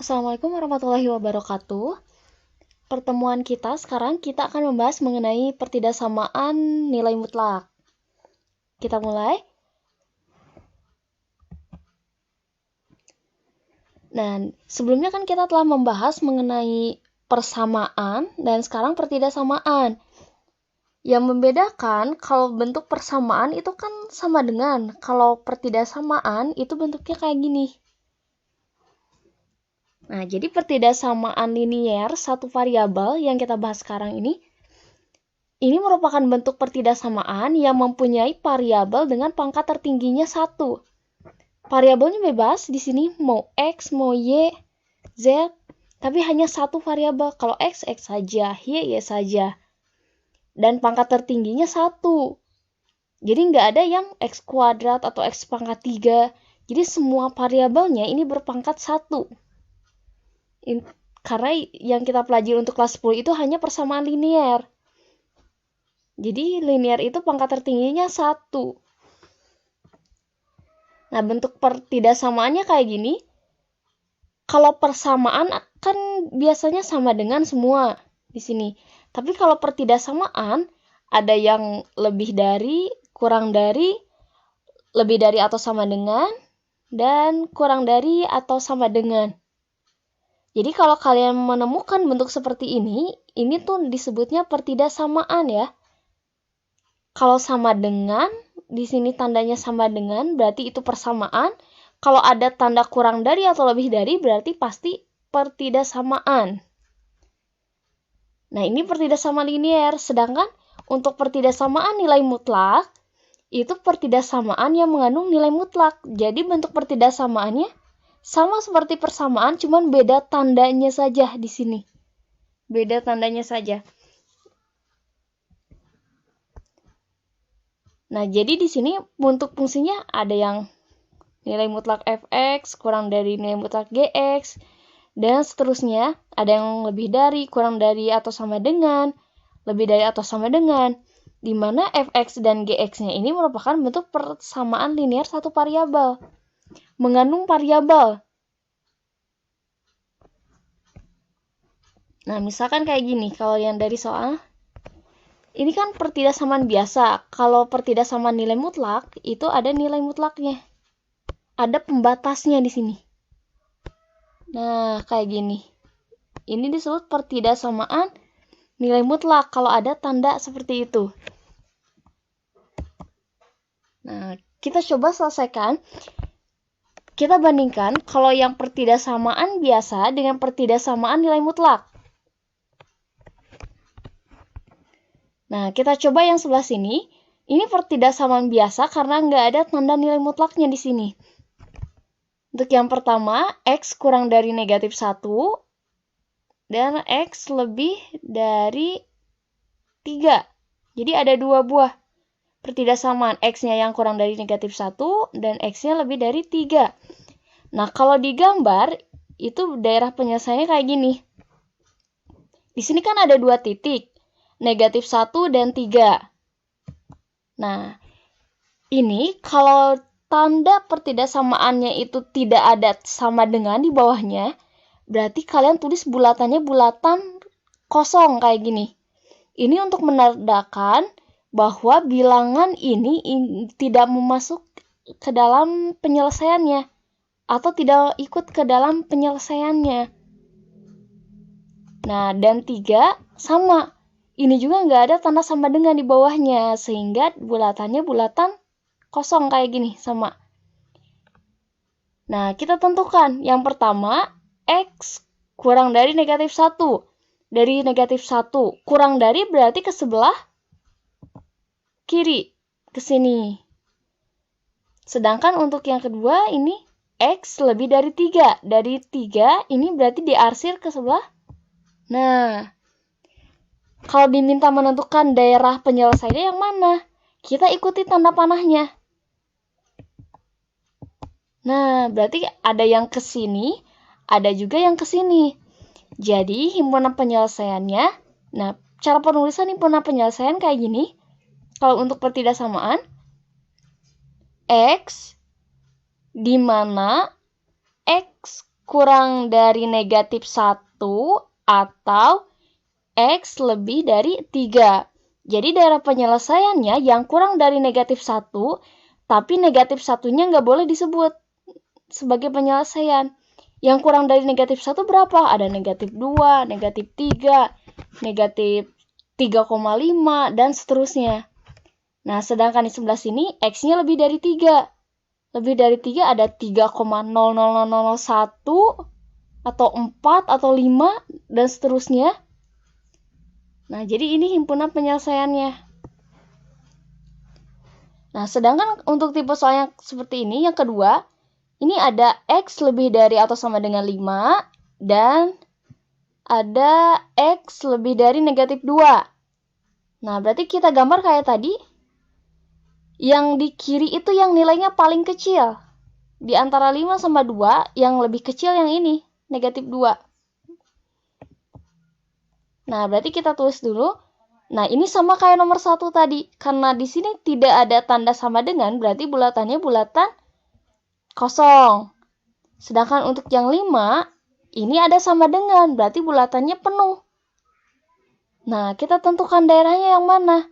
Assalamualaikum warahmatullahi wabarakatuh. Pertemuan kita sekarang kita akan membahas mengenai pertidaksamaan nilai mutlak. Kita mulai. Nah, sebelumnya kan kita telah membahas mengenai persamaan dan sekarang pertidaksamaan. Yang membedakan kalau bentuk persamaan itu kan sama dengan, kalau pertidaksamaan itu bentuknya kayak gini. Nah, jadi pertidaksamaan linier satu variabel yang kita bahas sekarang ini merupakan bentuk pertidaksamaan yang mempunyai variabel dengan pangkat tertingginya 1. Variabelnya bebas di sini mau X, mau Y, Z, tapi hanya satu variabel. Kalau X saja, Y saja. Dan pangkat tertingginya 1. Jadi nggak ada yang X kuadrat atau X pangkat 3. Jadi semua variabelnya ini berpangkat 1. Karena yang kita pelajari untuk kelas 10 itu hanya persamaan linier. Jadi linier itu pangkat tertingginya 1. Nah, bentuk pertidaksamaannya kayak gini. Kalau persamaan kan biasanya sama dengan semua di sini. Tapi kalau pertidaksamaan ada yang lebih dari, kurang dari, lebih dari atau sama dengan, dan kurang dari atau sama dengan. Jadi kalau kalian menemukan bentuk seperti ini tuh disebutnya pertidaksamaan ya. Kalau sama dengan, di sini tandanya sama dengan, berarti itu persamaan. Kalau ada tanda kurang dari atau lebih dari, berarti pasti pertidaksamaan. Nah, ini pertidaksamaan linier. Sedangkan untuk pertidaksamaan nilai mutlak, itu pertidaksamaan yang mengandung nilai mutlak. Jadi bentuk pertidaksamaannya sama seperti persamaan, cuman beda tandanya saja di sini. Beda tandanya saja. Nah, jadi di sini untuk fungsinya ada yang nilai mutlak fx kurang dari nilai mutlak gx, dan seterusnya. Ada yang lebih dari, kurang dari, atau sama dengan, lebih dari atau sama dengan, di mana fx dan gx-nya ini merupakan bentuk persamaan linier satu variabel, mengandung variabel. Nah, misalkan kayak gini, kalau yang dari soal, ini kan pertidaksamaan biasa. Kalau pertidaksamaan nilai mutlak, itu ada nilai mutlaknya. Ada pembatasnya di sini. Nah, kayak gini. Ini disebut pertidaksamaan nilai mutlak kalau ada tanda seperti itu. Nah, kita coba selesaikan. Kita bandingkan kalau yang pertidaksamaan biasa dengan pertidaksamaan nilai mutlak. Nah, kita coba yang sebelah sini. Ini pertidaksamaan biasa karena nggak ada tanda nilai mutlaknya di sini. Untuk yang pertama, X kurang dari negatif 1 dan X lebih dari 3. Jadi ada dua buah pertidaksamaan. X-nya yang kurang dari negatif 1 dan X-nya lebih dari 3. Nah, kalau digambar, itu daerah penyelesaiannya kayak gini. Di sini kan ada dua titik, negatif 1 dan 3. Nah, ini kalau tanda pertidaksamaannya itu tidak ada sama dengan di bawahnya, berarti kalian tulis bulatannya bulatan kosong kayak gini. Ini untuk menandakan bahwa bilangan ini tidak masuk ke dalam penyelesaiannya atau tidak ikut ke dalam penyelesaiannya. Nah, dan 3 sama. Ini juga nggak ada tanda sama dengan di bawahnya, sehingga bulatannya bulatan kosong kayak gini, sama. Nah, kita tentukan. Yang pertama, X kurang dari negatif 1. Dari negatif 1. Kurang dari berarti ke sebelah kiri, ke sini. Sedangkan untuk yang kedua, ini X lebih dari 3. Dari 3, ini berarti diarsir ke sebelah. Nah, kalau diminta menentukan daerah penyelesaiannya yang mana, kita ikuti tanda panahnya. Nah, berarti ada yang ke sini, ada juga yang ke sini. Jadi, himpunan penyelesaiannya, nah, cara penulisan himpunan penyelesaian kayak gini. Kalau untuk pertidaksamaan, X di mana X kurang dari negatif 1 atau X lebih dari 3. Jadi daerah penyelesaiannya yang kurang dari negatif 1, tapi negatif 1-nya nggak boleh disebut sebagai penyelesaian. Yang kurang dari negatif 1 berapa? Ada negatif 2, negatif 3, negatif 3,5, dan seterusnya. Nah, sedangkan di sebelah sini, X-nya lebih dari 3. Lebih dari 3 ada 3,00001, atau 4, atau 5, dan seterusnya. Nah, jadi ini himpunan penyelesaiannya. Nah, sedangkan untuk tipe soal yang seperti ini, yang kedua, ini ada X lebih dari atau sama dengan 5, dan ada X lebih dari negatif 2. Nah, berarti kita gambar kayak tadi, yang di kiri itu yang nilainya paling kecil. Di antara 5 sama 2, yang lebih kecil yang ini, negatif 2. Nah, berarti kita tulis dulu. Nah, ini sama kayak nomor 1 tadi. Karena di sini tidak ada tanda sama dengan, berarti bulatannya bulatan kosong. Sedangkan untuk yang 5, ini ada sama dengan, berarti bulatannya penuh. Nah, kita tentukan daerahnya yang mana.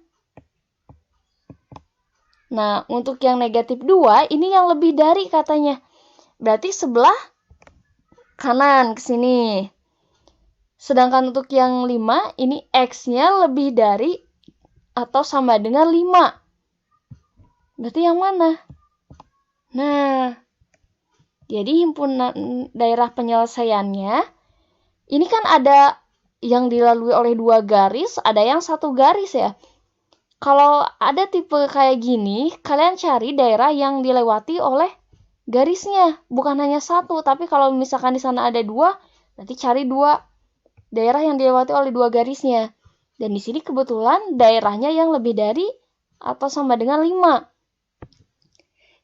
Nah, untuk yang negatif 2, ini yang lebih dari katanya. Berarti sebelah kanan ke sini. Sedangkan untuk yang 5, ini X-nya lebih dari atau sama dengan 5. Berarti yang mana? Nah, jadi himpunan daerah penyelesaiannya, ini kan ada yang dilalui oleh 2 garis, ada yang 1 garis ya. Kalau ada tipe kayak gini, kalian cari daerah yang dilewati oleh garisnya. Bukan hanya 1, tapi kalau misalkan di sana ada 2, nanti cari 2 daerah yang dilewati oleh 2 garisnya. Dan di sini kebetulan daerahnya yang lebih dari atau sama dengan 5.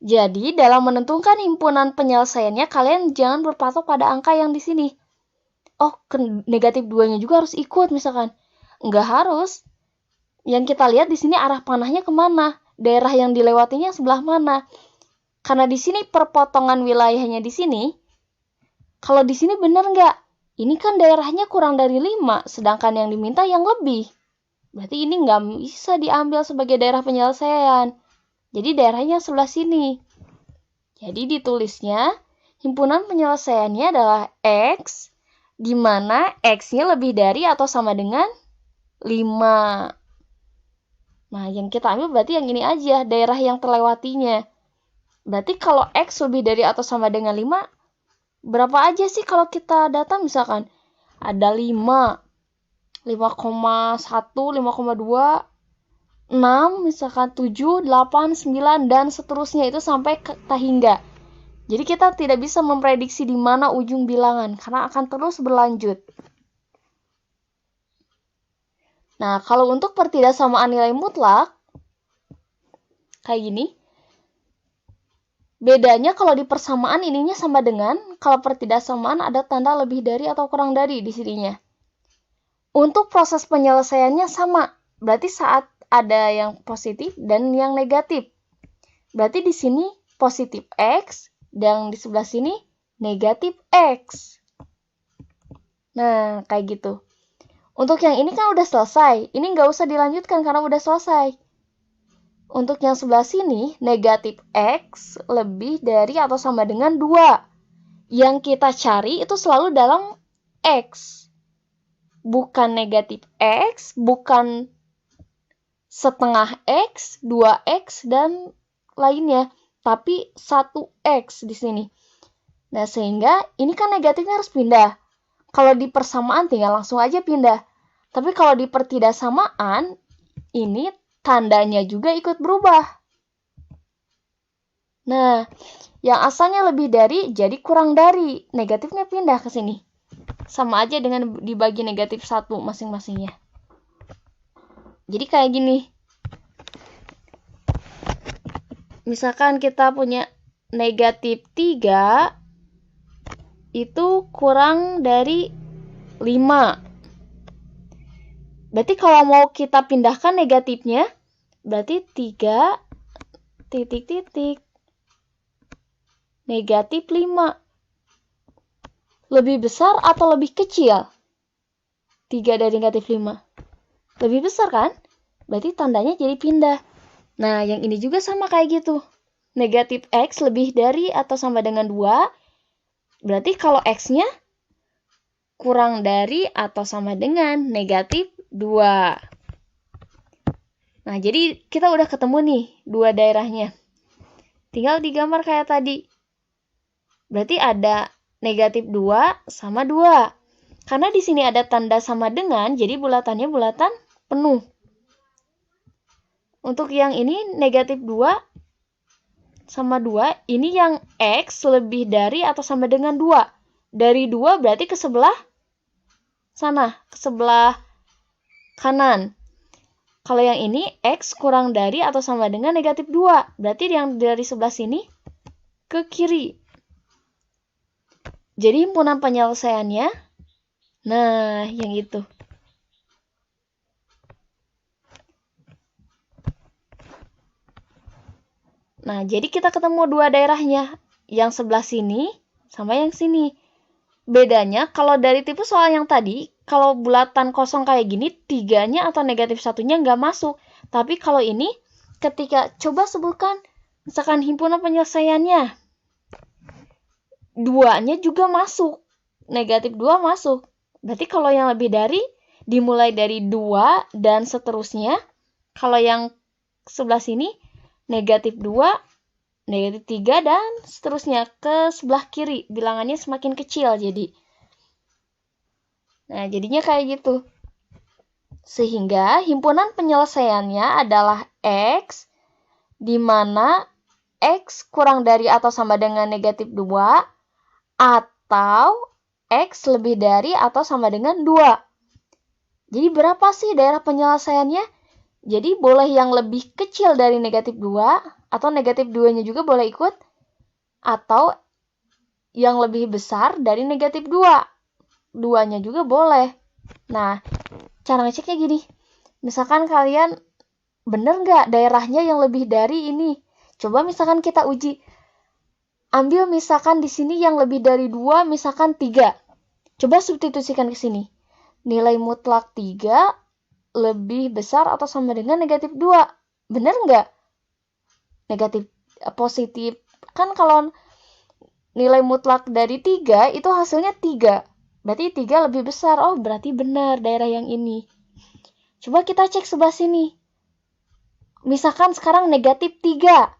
Jadi, dalam menentukan himpunan penyelesaiannya, kalian jangan berpatok pada angka yang di sini. Oh, negatif 2-nya juga harus ikut misalkan. Enggak harus. Yang kita lihat di sini arah panahnya kemana? Daerah yang dilewatinya sebelah mana? Karena di sini perpotongan wilayahnya di sini. Kalau di sini benar nggak? Ini kan daerahnya kurang dari 5, sedangkan yang diminta yang lebih. Berarti ini nggak bisa diambil sebagai daerah penyelesaian. Jadi daerahnya sebelah sini. Jadi ditulisnya, himpunan penyelesaiannya adalah X, di mana X-nya lebih dari atau sama dengan 5. Nah, yang kita ambil berarti yang ini aja, daerah yang terlewatinya. Berarti kalau X lebih dari atau sama dengan 5, berapa aja sih kalau kita data misalkan? Ada 5, 5,1, 5,2, 6, misalkan 7, 8, 9, dan seterusnya itu sampai ke hingga. Jadi kita tidak bisa memprediksi di mana ujung bilangan, karena akan terus berlanjut. Nah, kalau untuk pertidaksamaan nilai mutlak, kayak gini. Bedanya kalau di persamaan ininya sama dengan, kalau pertidaksamaan ada tanda lebih dari atau kurang dari di sininya. Untuk proses penyelesaiannya sama, berarti saat ada yang positif dan yang negatif. Berarti di sini positif X, dan di sebelah sini negatif X. Nah, kayak gitu. Untuk yang ini kan udah selesai, ini nggak usah dilanjutkan karena udah selesai. Untuk yang sebelah sini, negatif X lebih dari atau sama dengan 2. Yang kita cari itu selalu dalam X. Bukan negatif X, bukan setengah X, 2X, dan lainnya. Tapi 1X di sini. Nah, sehingga ini kan negatifnya harus pindah. Kalau di persamaan tinggal langsung aja pindah. Tapi kalau di pertidaksamaan, ini tandanya juga ikut berubah. Nah, yang asalnya lebih dari jadi kurang dari. Negatifnya pindah ke sini. Sama aja dengan dibagi negatif 1 masing-masingnya. Jadi kayak gini. Misalkan kita punya negatif 3, itu kurang dari 5. Berarti kalau mau kita pindahkan negatifnya, berarti 3 titik negatif 5. Lebih besar atau lebih kecil? 3 dari negatif 5. Lebih besar kan? Berarti tandanya jadi pindah. Nah, yang ini juga sama kayak gitu. Negatif X lebih dari atau sama dengan 2. Berarti kalau X-nya kurang dari atau sama dengan negatif 2. Nah, jadi kita udah ketemu nih dua daerahnya. Tinggal digambar kayak tadi. Berarti ada negatif 2 sama 2. Karena di sini ada tanda sama dengan, jadi bulatannya bulatan penuh. Untuk yang ini negatif 2 sama 2, ini yang X lebih dari atau sama dengan 2. Dari 2 berarti ke sebelah sana, ke sebelah kanan. Kalau yang ini, X kurang dari atau sama dengan negatif 2. Berarti yang dari sebelah sini ke kiri. Jadi himpunan penyelesaiannya, nah yang itu. Nah, jadi kita ketemu dua daerahnya. Yang sebelah sini sama yang sini. Bedanya, kalau dari tipe soal yang tadi, kalau bulatan kosong kayak gini, 3-nya atau negatif 1-nya nggak masuk. Tapi kalau ini, ketika coba sebutkan, misalkan himpunan penyelesaiannya, 2-nya juga masuk. Negatif 2 masuk. Berarti kalau yang lebih dari, dimulai dari 2 dan seterusnya. Kalau yang sebelah sini, negatif 2, negatif 3, dan seterusnya ke sebelah kiri. Bilangannya semakin kecil jadi. Nah, jadinya kayak gitu. Sehingga himpunan penyelesaiannya adalah X, di mana X kurang dari atau sama dengan negatif 2, atau X lebih dari atau sama dengan 2. Jadi berapa sih daerah penyelesaiannya? Jadi boleh yang lebih kecil dari negatif 2, atau negatif 2-nya juga boleh ikut, atau yang lebih besar dari negatif 2. 2-nya juga boleh. Nah, cara ngeceknya gini. Misalkan kalian bener nggak daerahnya yang lebih dari ini? Coba misalkan kita uji. Ambil misalkan di sini yang lebih dari 2, misalkan 3. Coba substitusikan ke sini. Nilai mutlak 3 lebih besar atau sama dengan negatif 2. Bener nggak? Negatif, positif. Kan kalau nilai mutlak dari 3, itu hasilnya 3. Berarti 3 lebih besar. Oh, berarti benar daerah yang ini. Coba kita cek sebelah sini. Misalkan sekarang negatif 3.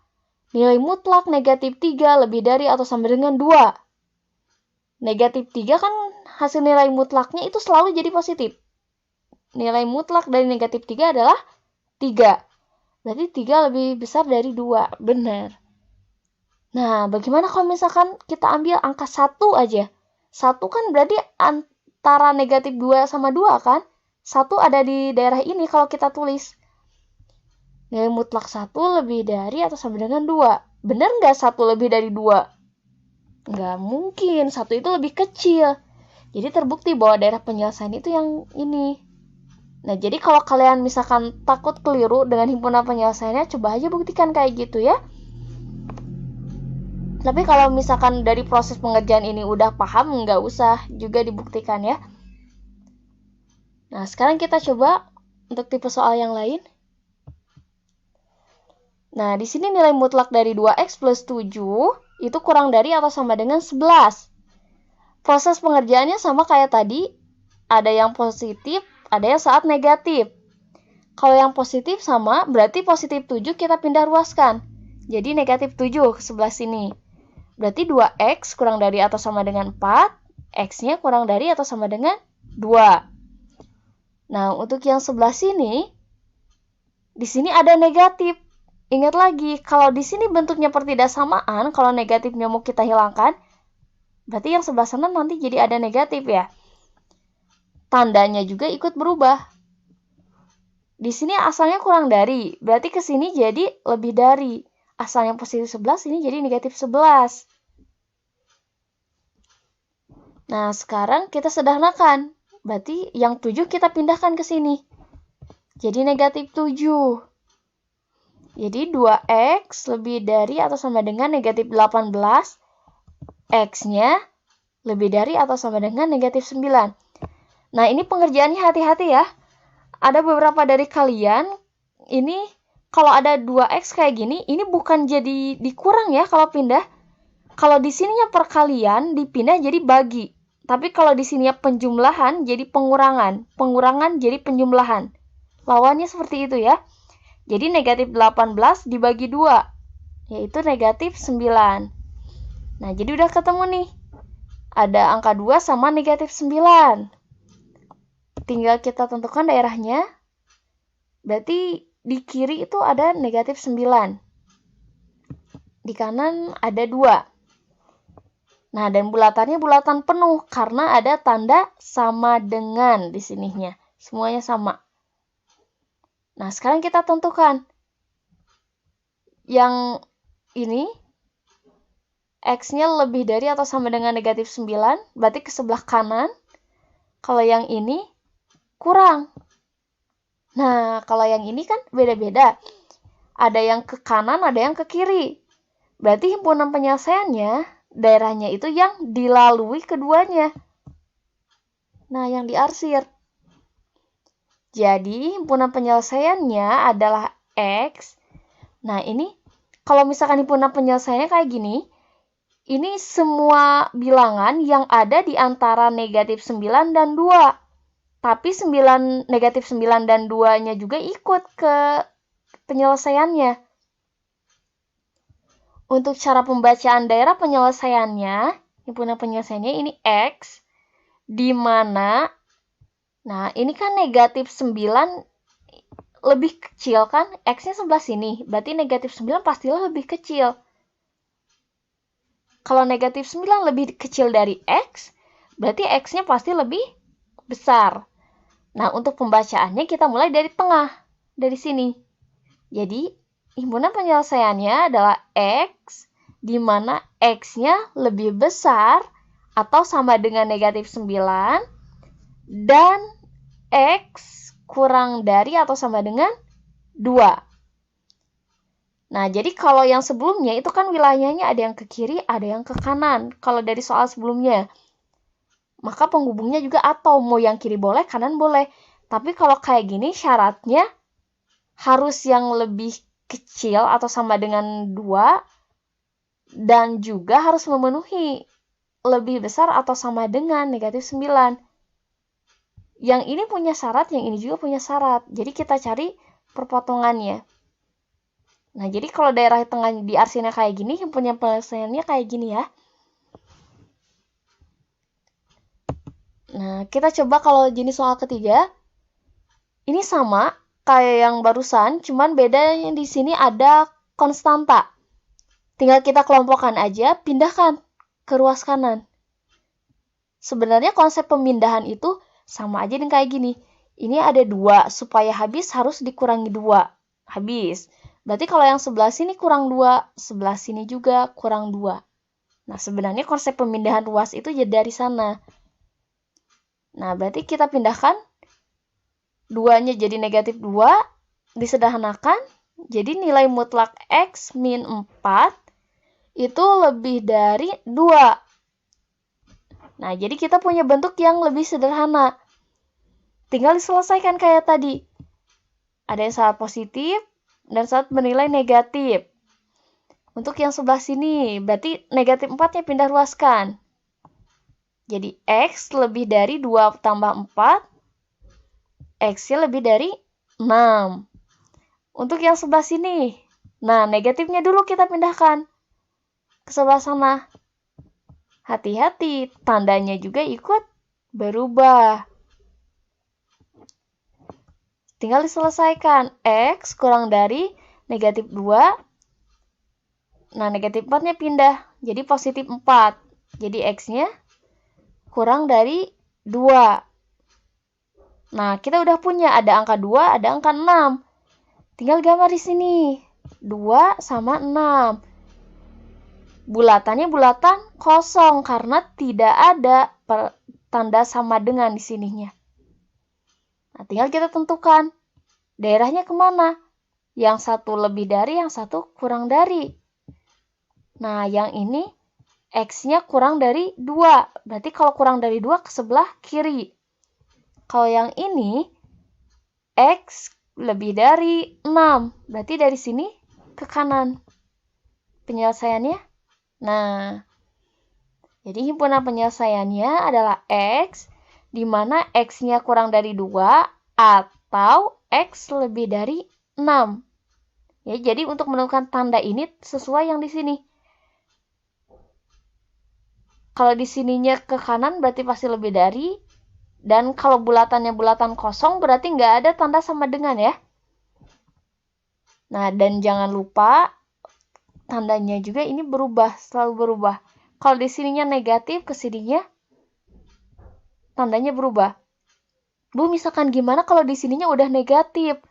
Nilai mutlak negatif 3 lebih dari atau sama dengan 2. Negatif 3 kan hasil nilai mutlaknya itu selalu jadi positif. Nilai mutlak dari negatif 3 adalah 3. Berarti 3 lebih besar dari 2. Benar. Nah, bagaimana kalau misalkan kita ambil angka 1 aja? 1 kan berarti antara negatif 2 sama 2 kan? 1 ada di daerah ini kalau kita tulis. Nilai mutlak 1 lebih dari atau sama dengan 2. Benar nggak 1 lebih dari 2? Nggak mungkin. 1 itu lebih kecil. Jadi terbukti bahwa daerah penyelesaian itu yang ini. Nah, jadi kalau kalian misalkan takut keliru dengan himpunan penyelesaiannya, coba aja buktikan kayak gitu ya. Tapi kalau misalkan dari proses pengerjaan ini udah paham, nggak usah juga dibuktikan ya. Nah, sekarang kita coba untuk tipe soal yang lain. Nah, di sini nilai mutlak dari 2x plus 7 itu kurang dari atau sama dengan 11. Proses pengerjaannya sama kayak tadi, ada yang positif, ada yang saat negatif. Kalau yang positif sama, berarti positif 7 kita pindah ruaskan. Jadi negatif 7 ke sebelah sini. Berarti 2x kurang dari atau sama dengan 4, x-nya kurang dari atau sama dengan 2. Nah, untuk yang sebelah sini, di sini ada negatif. Ingat lagi, kalau di sini bentuknya pertidaksamaan, kalau negatifnya mau kita hilangkan, berarti yang sebelah sana nanti jadi ada negatif ya. Tandanya juga ikut berubah. Di sini asalnya kurang dari, berarti ke sini jadi lebih dari. Asalnya positif 11, ini jadi negatif 11. Nah, sekarang kita sederhanakan. Berarti yang 7 kita pindahkan ke sini. Jadi negatif 7. Jadi 2x lebih dari atau sama dengan negatif 18. X-nya lebih dari atau sama dengan negatif 9. Nah, ini pengerjaannya hati-hati ya. Ada beberapa dari kalian, ini kalau ada 2x kayak gini, ini bukan jadi dikurang ya kalau pindah. Kalau di sininya perkalian, dipindah jadi bagi. Tapi kalau di sininya penjumlahan, jadi pengurangan. Pengurangan jadi penjumlahan. Lawannya seperti itu ya. Jadi negatif 18 dibagi 2, yaitu negatif 9. Nah, jadi udah ketemu nih. Ada angka 2 sama negatif 9. Tinggal kita tentukan daerahnya. Berarti di kiri itu ada negatif 9. Di kanan ada 2. Nah, dan bulatannya bulatan penuh karena ada tanda sama dengan di sininya. Semuanya sama. Nah, sekarang kita tentukan. Yang ini, X-nya lebih dari atau sama dengan negatif 9, berarti ke sebelah kanan. Kalau yang ini, kurang. Nah, kalau yang ini kan beda-beda. Ada yang ke kanan, ada yang ke kiri. Berarti himpunan penyelesaiannya, daerahnya itu yang dilalui keduanya. Nah, yang diarsir. Jadi, himpunan penyelesaiannya adalah X. Nah, ini kalau misalkan himpunan penyelesaiannya kayak gini, ini semua bilangan yang ada di antara negatif 9 dan 2. Tapi negatif 9 dan 2-nya juga ikut ke penyelesaiannya. Untuk cara pembacaan daerah penyelesaiannya, himpunan penyelesaiannya ini X, di mana, nah ini kan negatif 9 lebih kecil kan, X-nya sebelah sini, berarti negatif 9 pastilah lebih kecil. Kalau negatif 9 lebih kecil dari X, berarti X-nya pasti lebih besar. Nah, untuk pembacaannya kita mulai dari tengah, dari sini. Jadi, himpunan penyelesaiannya adalah X, di mana X-nya lebih besar atau sama dengan negatif 9, dan X kurang dari atau sama dengan 2. Nah, jadi kalau yang sebelumnya itu kan wilayahnya ada yang ke kiri, ada yang ke kanan. Kalau dari soal sebelumnya. Maka penghubungnya juga atau mau yang kiri boleh, kanan boleh. Tapi kalau kayak gini syaratnya harus yang lebih kecil atau sama dengan 2 dan juga harus memenuhi lebih besar atau sama dengan negatif 9. Yang ini punya syarat, yang ini juga punya syarat. Jadi kita cari perpotongannya. Nah, jadi kalau daerah tengah diarsirnya kayak gini, himpunan penyelesaiannya kayak gini ya. Nah, kita coba kalau jenis soal ketiga. Ini sama kayak yang barusan, cuman bedanya di sini ada konstanta. Tinggal kita kelompokkan aja, pindahkan ke ruas kanan. Sebenarnya konsep pemindahan itu sama aja dengan kayak gini. Ini ada 2, supaya habis harus dikurangi 2. Habis. Berarti kalau yang sebelah sini kurang 2, sebelah sini juga kurang 2. Nah, sebenarnya konsep pemindahan ruas itu jadi dari sana. Nah, berarti kita pindahkan 2-nya jadi negatif 2, disederhanakan, jadi nilai mutlak X min 4 itu lebih dari 2. Nah, jadi kita punya bentuk yang lebih sederhana. Tinggal diselesaikan kayak tadi. Ada yang syarat positif dan syarat bernilai negatif. Untuk yang sebelah sini, berarti negatif 4-nya pindah ruaskan. Jadi X lebih dari 2 tambah 4, X-nya lebih dari 6. Untuk yang sebelah sini, nah negatifnya dulu kita pindahkan ke sebelah sana. Hati-hati, tandanya juga ikut berubah. Tinggal diselesaikan. X kurang dari negatif 2. Nah, negatif 4-nya pindah. Jadi positif 4. Jadi X-nya kurang dari 2. Nah, kita udah punya ada angka 2, ada angka 6. Tinggal gambar di sini. 2 sama 6. Bulatannya bulatan kosong karena tidak ada tanda sama dengan di sininya. Nah, tinggal kita tentukan daerahnya kemana. Yang satu lebih dari, yang satu kurang dari. Nah, yang ini X-nya kurang dari 2. Berarti kalau kurang dari 2 ke sebelah kiri. Kalau yang ini, X lebih dari 6. Berarti dari sini ke kanan. Penyelesaiannya? Nah, jadi himpunan penyelesaiannya adalah X, di mana X-nya kurang dari 2 atau X lebih dari 6. Ya, jadi untuk menemukan tanda ini sesuai yang di sini. Kalau di sininya ke kanan berarti pasti lebih dari. Dan kalau bulatannya bulatan kosong berarti nggak ada tanda sama dengan ya. Nah, dan jangan lupa tandanya juga ini berubah, selalu berubah. Kalau di sininya negatif, ke sininya tandanya berubah. Bu, misalkan gimana kalau di sininya udah negatif?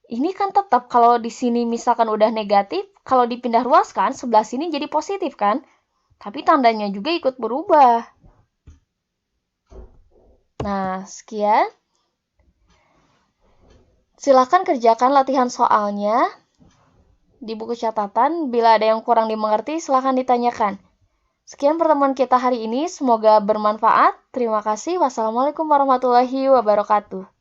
Ini kan tetap kalau di sini misalkan udah negatif, kalau dipindah ruaskan sebelah sini jadi positif kan? Tapi tandanya juga ikut berubah. Nah, sekian. Silakan kerjakan latihan soalnya di buku catatan. Bila ada yang kurang dimengerti, silakan ditanyakan. Sekian pertemuan kita hari ini. Semoga bermanfaat. Terima kasih. Wassalamualaikum warahmatullahi wabarakatuh.